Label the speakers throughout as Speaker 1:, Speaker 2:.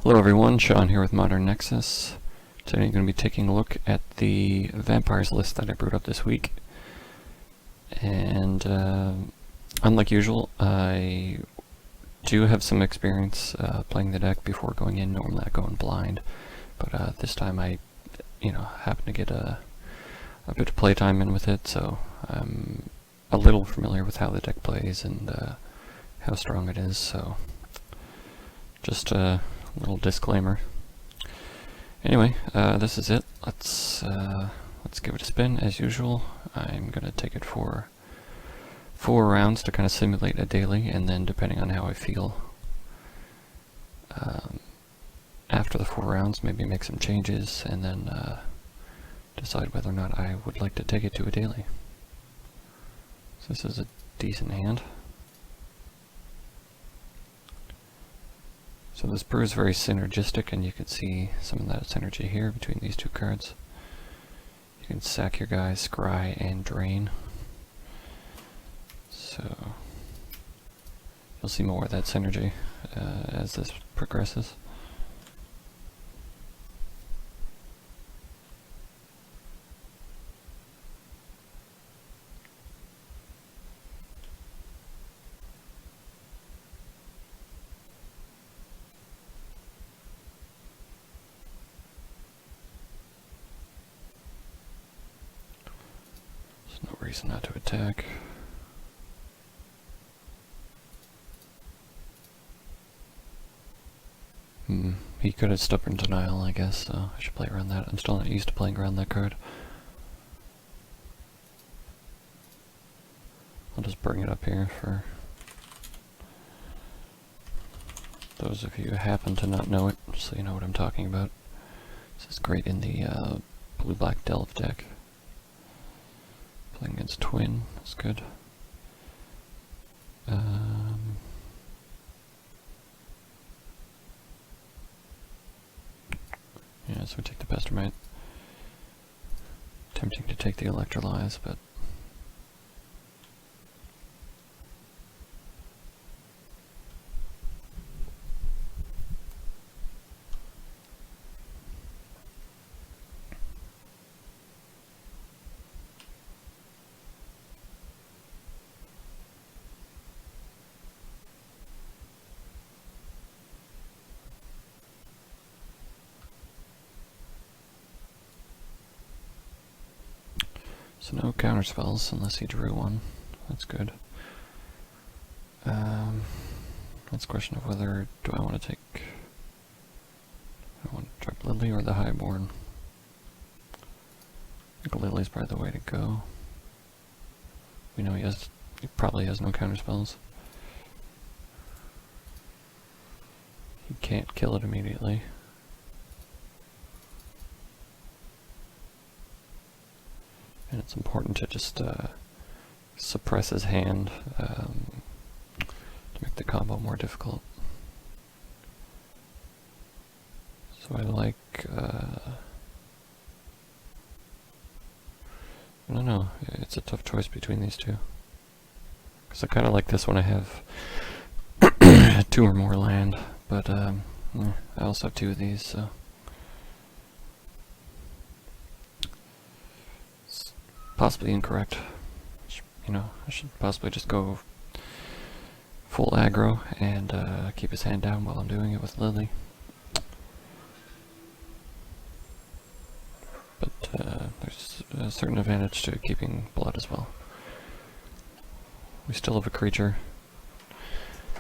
Speaker 1: Hello everyone, Sean here with Modern Nexus. Today I'm going to be taking a look at the vampires list that I brewed up this week. And unlike usual, I do have some experience playing the deck before going in. Normally I go in blind, but this time I happen to get a bit of playtime in with it, so I'm a little familiar with how the deck plays and how strong it is, so just a little disclaimer. Anyway, this is it. Let's give it a spin as usual. I'm gonna take it for 4 rounds to kind of simulate a daily, and then depending on how I feel after the 4 rounds, maybe make some changes and then decide whether or not I would like to take it to a daily. So this is a decent hand. So this brew is very synergistic, and you can see some of that synergy here between these 2 cards. You can sack your guys, scry, and drain. So you'll see more of that synergy as this progresses. No reason not to attack. He could have Stubborn Denial, I guess, so I should play around that. I'm still not used to playing around that card. I'll just bring it up here for those of you who happen to not know it, so you know what I'm talking about. This is great in the blue-black Delve deck. Playing against Twin, that's good. Yeah, so we take the Pestermite. Tempting to take the Electrolyze, but so no counter spells unless he drew one. That's good. That's a question of whether do I want to take. I want to drop Lily or the Highborn. I think Lily's probably the way to go. We know he probably has no counter spells. He can't kill it immediately. And it's important to just suppress his hand to make the combo more difficult. So I like, I don't know, it's a tough choice between these two. Because I kind of like this when I have 2 or more land, but I also have 2 of these, so. Possibly incorrect. I should possibly just go full aggro and keep his hand down while I'm doing it with Lily. But there's a certain advantage to keeping blood as well. We still have a creature.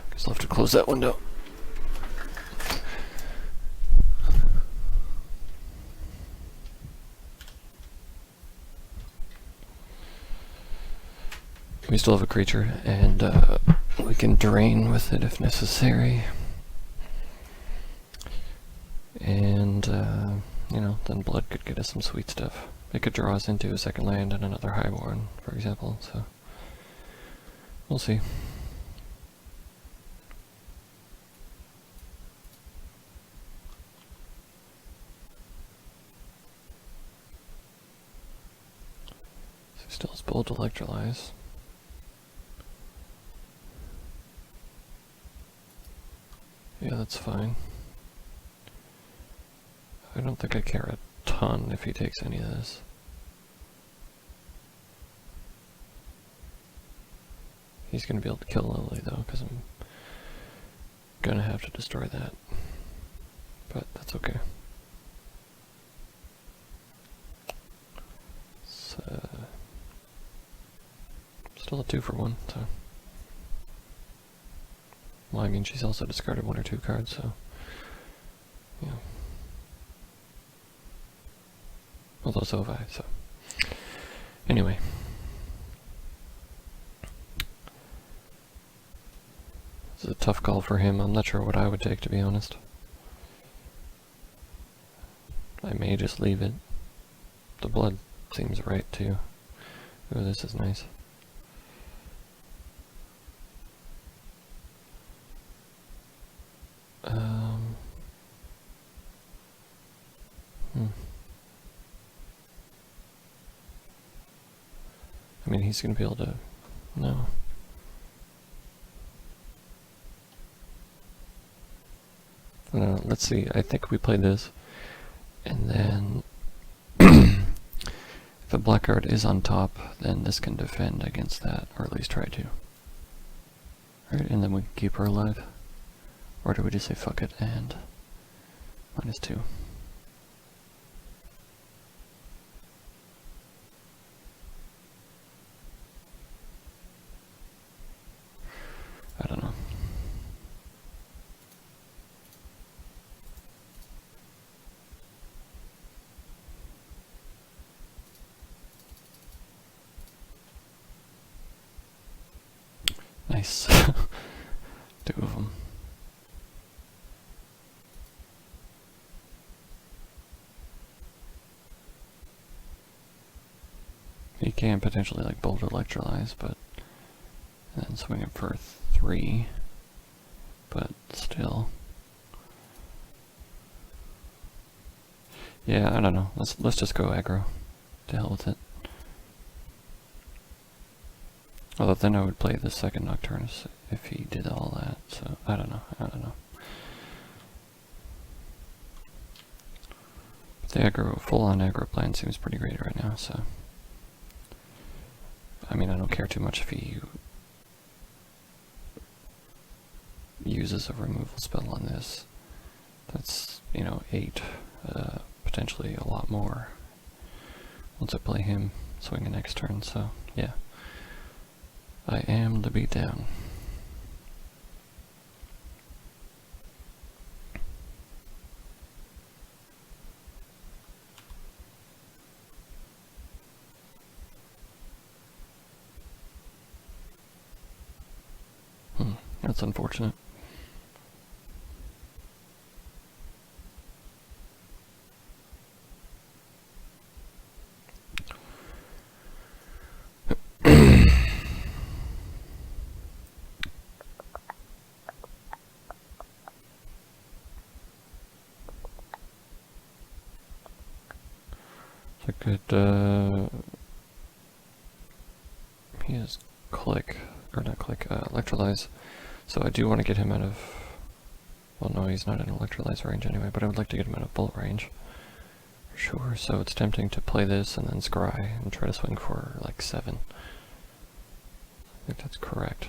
Speaker 1: Guess I'll have to close that window. We still have a creature, and we can drain with it if necessary. And, then blood could get us some sweet stuff. It could draw us into a second land and another Highborn, for example, so we'll see. So still has Bold Electrolyze. Yeah, that's fine. I don't think I care a ton if he takes any of this. He's going to be able to kill Lily, though, because I'm going to have to destroy that. But that's okay. So, still a 2-for-1, so... Well, I mean, she's also discarded 1 or 2 cards, so... Yeah. Although so have I, so... Anyway. This is a tough call for him. I'm not sure what I would take, to be honest. I may just leave it. The blood seems right, too. Ooh, this is nice. I mean, he's gonna be able to... No. No, let's see. I think we play this. And then... if a black card is on top, then this can defend against that, or at least try to. Alright, and then we can keep her alive. Or do we just say fuck it and... -2? I don't know. Nice. 2 of them. He can potentially like bolt electrolyze, but and then swing it for 3. But still. Yeah, I don't know. Let's just go aggro. To hell with it. Although then I would play the second Nocturnus if he did all that, so I don't know. But the aggro, full-on aggro plan seems pretty great right now, so... I mean, I don't care too much if he uses a removal spell on this. That's, you know, 8, potentially a lot more. Once I play him, swinging next turn, so, yeah. I am the beatdown. That's unfortunate. I could, he has click, or not click, electrolyze. So I do want to get him out of, well no, he's not in electrolyze range anyway, but I would like to get him out of bullet range. For sure, so it's tempting to play this and then scry and try to swing for like 7. I think that's correct.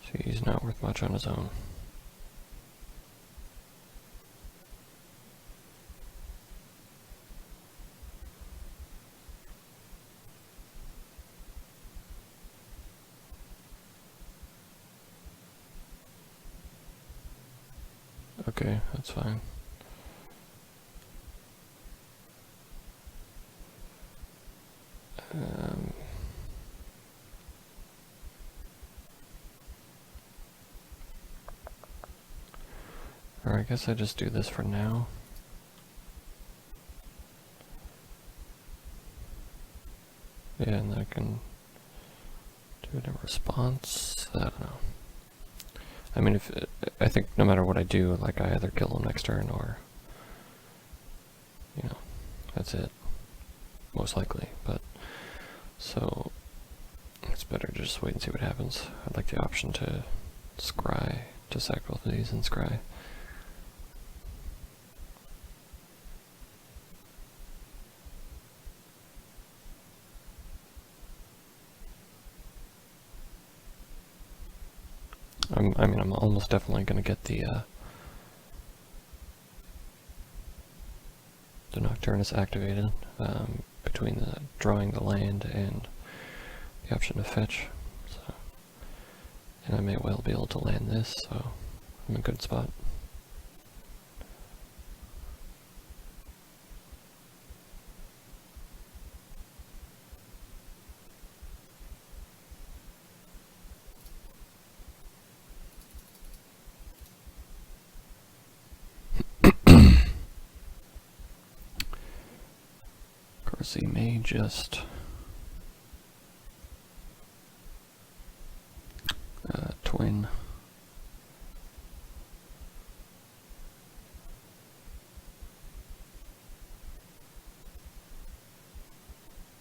Speaker 1: So he's not worth much on his own. Okay, that's fine. Or I guess I just do this for now. Yeah, and then I can do it in response. I don't know. I mean, I think no matter what I do, like I either kill him next turn or, you know, that's it. Most likely, but, so, let's better to just wait and see what happens. I'd like the option to scry, to sack both of these and scry. I'm almost definitely going to get the Nocturnus activated between the drawing the land and the option to fetch. So, and I may well be able to land this, so I'm in a good spot. He may just twin.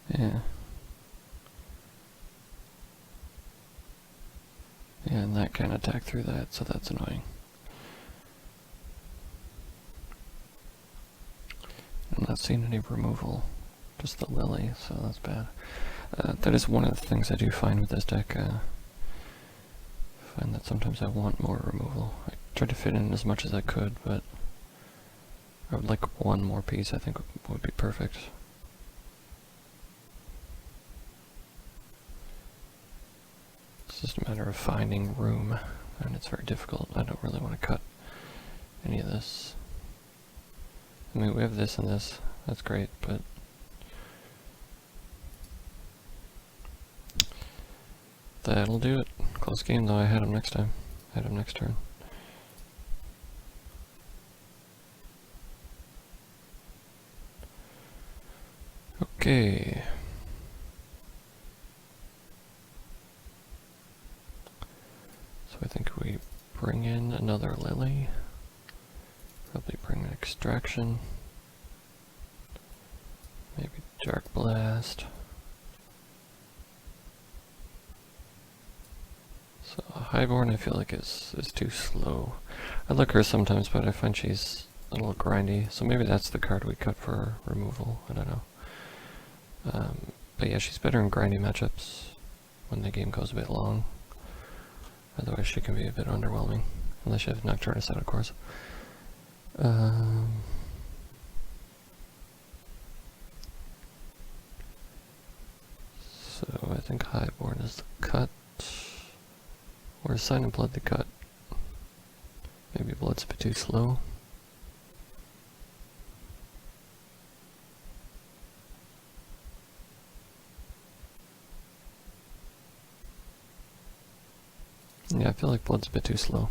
Speaker 1: Yeah. Yeah, and that can attack through that, so that's annoying. I'm not seeing any removal. Just the Lily, so that's bad. That is one of the things I do find with this deck. I find that sometimes I want more removal. I tried to fit in as much as I could, but I would like one more piece, I think would be perfect. It's just a matter of finding room, and it's very difficult. I don't really want to cut any of this. I mean, we have this and this, that's great, but that'll do it. Close game though, I had him next time. I had him next turn. Okay. So I think we bring in another Lily. Probably bring an Extraction. Maybe Dark Blast. So Highborn I feel like is too slow. I look her sometimes, but I find she's a little grindy, so maybe that's the card we cut for removal, I don't know. But yeah, she's better in grindy matchups when the game goes a bit long. Otherwise she can be a bit underwhelming, unless you have Nocturnus out, of course. So I think Highborn is the cut. Or is Sign of Blood the cut? Maybe Blood's a bit too slow. Yeah, I feel like Blood's a bit too slow.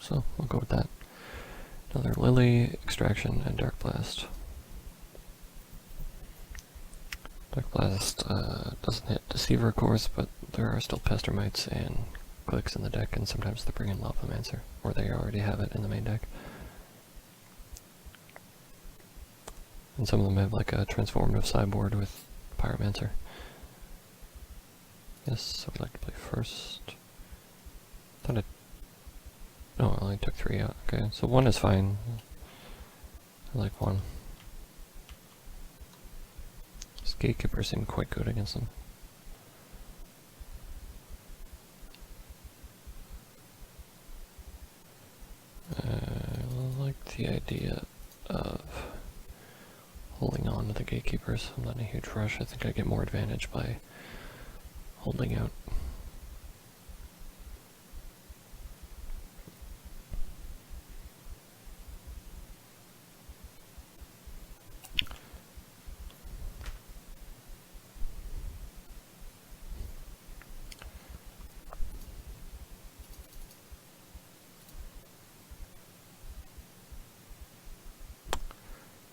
Speaker 1: So, we'll go with that. Another Lily, Extraction, and Dark Blast. Dark Blast doesn't hit Deceiver, of course, but there are still Pestermites and Clicks in the deck, and sometimes they bring in Lavamancer, or they already have it in the main deck. And some of them have like a transformative sideboard with Pyromancer. Yes, I would like to play first. Thought it... Oh, I only took 3 out. Okay, so 1 is fine. I like 1. This Gatekeeper seemed quite good against them. I like the idea of holding on to the Gatekeepers. I'm not in a huge rush. I think I get more advantage by holding out.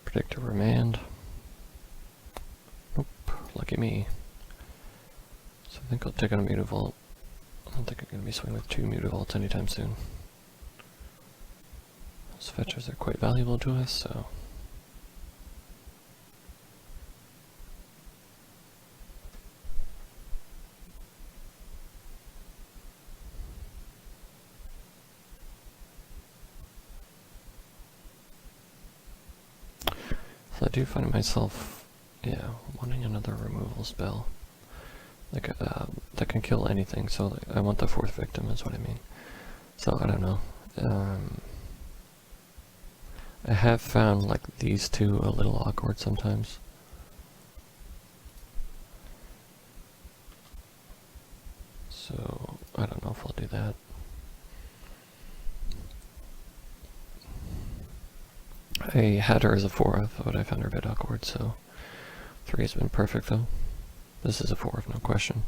Speaker 1: Predictor Remand. Nope, lucky me. So I think I'll take out a Mutavault. I don't think I'm going to be swinging with 2 Mutavaults anytime soon. Those fetchers are quite valuable to us, so... do find myself, yeah, wanting another removal spell. Like, that can kill anything, so like, I want the fourth victim, is what I mean. So, I don't know. I have found, like, these two a little awkward sometimes. So, I don't know if I'll do that. I had her as a 4 but I found her a bit awkward, so 3 has been perfect though. This is a 4 no question.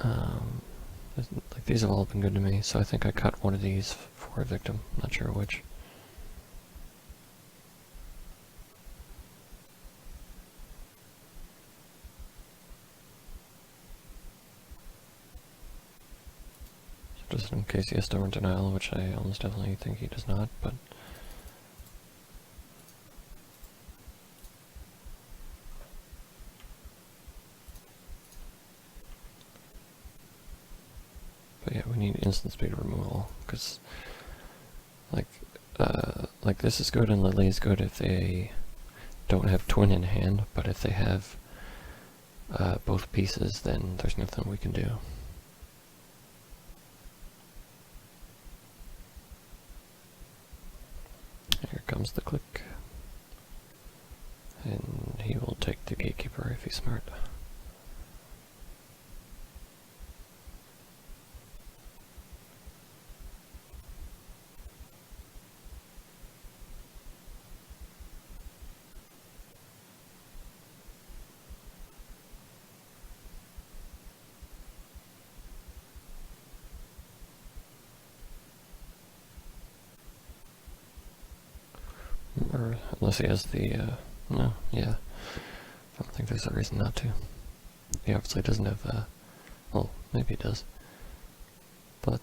Speaker 1: Like these have all been good to me, so I think I cut one of these for a victim. Not sure which. So just in case he has Stubborn Denial, which I almost definitely think he does not, but yeah, we need instant speed removal, because like this is good and Lily is good if they don't have Twin in hand, but if they have both pieces, then there's nothing we can do. Here comes the click. And he will take the Gatekeeper if he's smart. Or unless he has the, no, yeah. I don't think there's a reason not to. He obviously doesn't have, well, maybe he does. But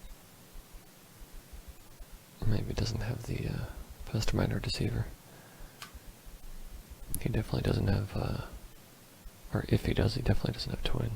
Speaker 1: maybe he doesn't have the, Mastermind or Deceiver. He definitely doesn't have, or if he does, he definitely doesn't have Twin.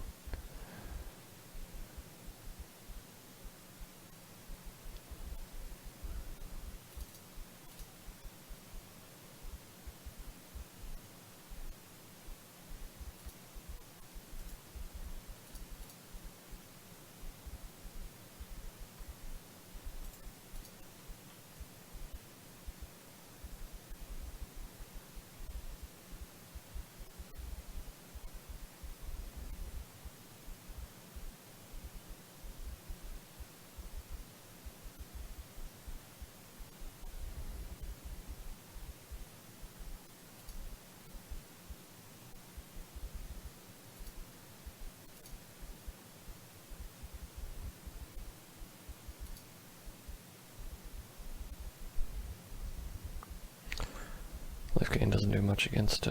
Speaker 1: Life gain doesn't do much against,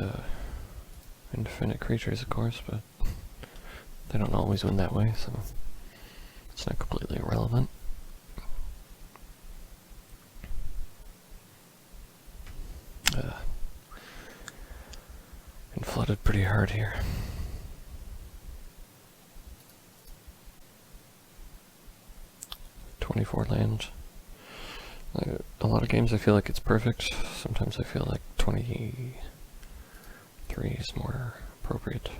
Speaker 1: infinite creatures, of course, but they don't always win that way, so it's not completely irrelevant. Been flooded pretty hard here. "24 land. A lot of games I feel like it's perfect. Sometimes I feel like 23 is more appropriate.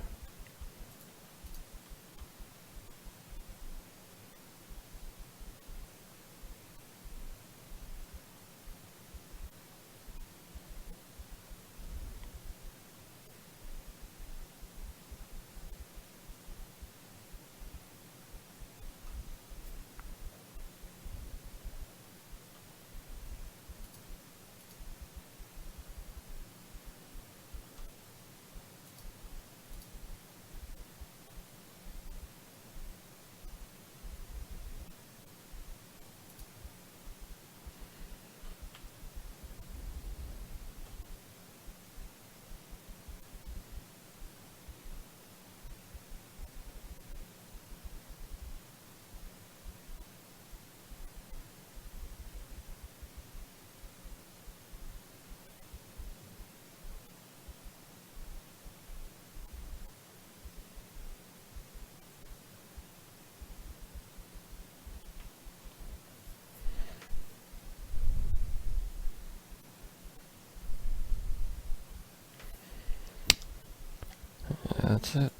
Speaker 1: that's it.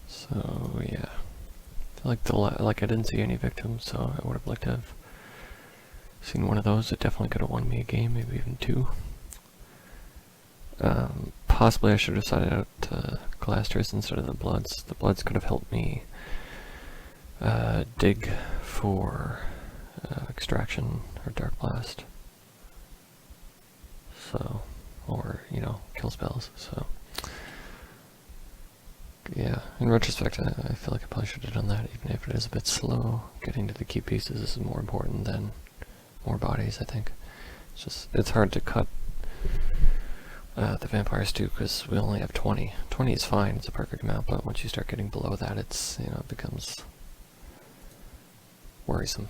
Speaker 1: So yeah, I feel like like I didn't see any victims, so I would have liked to have seen one of those. It definitely could have won me a game, maybe even two. Possibly I should have decided out Glasters instead of the Bloods. The Bloods could have helped me dig for Extraction or Dark Blast. So, or, you know, kill spells, so. Yeah, in retrospect, I feel like I probably should have done that, even if it is a bit slow. Getting to the key pieces is more important than more bodies, I think. It's hard to cut the vampires too, because we only have 20. 20 is fine, it's a perfect amount, but once you start getting below that, it's, you know, it becomes worrisome.